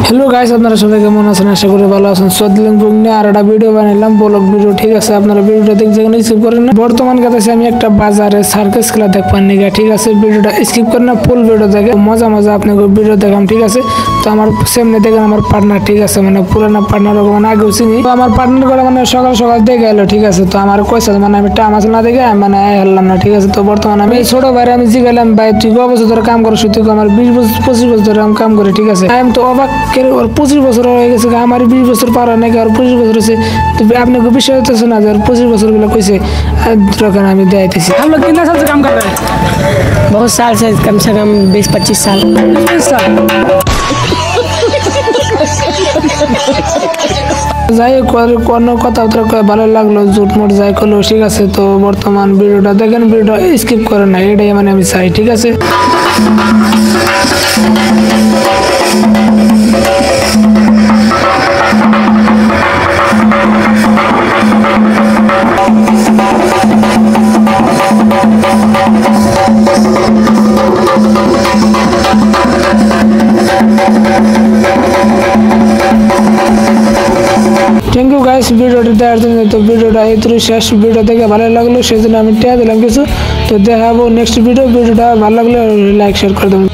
Hello guys, আপনারা সবাই কেমন আছেন? আশা করি ভালো আছেন। সদলিং ব্লগ নিয়ে আর একটা ভিডিও বানাইলাম, ব্লগ ভিডিও। ঠিক আছে, আপনারা ভিডিওটা দেখতে স্কিপ করেন না। বর্তমান কাছে আমি একটা বাজারে সার্কাস খেলা দেখবেন নিগা। ঠিক আছে, ভিডিওটা স্কিপ করেন না, ফুল ভিডিও দেখে মজা মজা আপনাকে ভিডিও দেখাম। ঠিক আছে, তো আমার সামনে দেখেন আমার পার্টনার। ঠিক আছে, মানে পুরানা পার্টনার মানে আগেও চিনি। তো আমার পার্টনার করে মানে সকাল সকাল দেখে এলো। ঠিক আছে, তো আমার কইছে মানে আমি টামাস না দেখে মানে হারলাম না। ঠিক আছে, তো বর্তমানে আমি ছোট ভাইরে আমি জিগাইলাম, ভাই তুই কত বছর ধরে কাম করছিস? তুই আমার 20-25 বছর ধরে আমি কাম করি। ঠিক আছে, আমি তো অবাক, ওর 25 বছর হয়ে গেছে, আমার 20 বছর পার হয় নাকি, আর 25 বছর হয়েছে। তো আপনাকে বিষয় হতেছে না যে 25 বছর গুলো কইছে তখন আমি দেখাইতেছি। हम लोग कितना साल से काम कर रहे हैं? बहुत साल से, कम से कम 20-25 साल। 20 साल। যাই কোনো কথাবার্তা ভালো লাগলো, জুটমুট যাই করলো। ঠিক আছে, তো বর্তমান ভিডিওটা দেখেন, ভিডিওটা স্কিপ করেন না, এটাই মানে আমি চাই। ঠিক আছে, থ্যাংক ইউ গাইস ভিডিওটা দেখার জন্য। তো ভিডিওটা এই শেষ, ভিডিও দেখে ভালো লাগলো, সেই জন্য আমি টেয়া দিলাম কিছু। তো দেখাবো নেক্সট ভিডিওটা ভালো লাগলে লাইক শেয়ার করে দেবেন।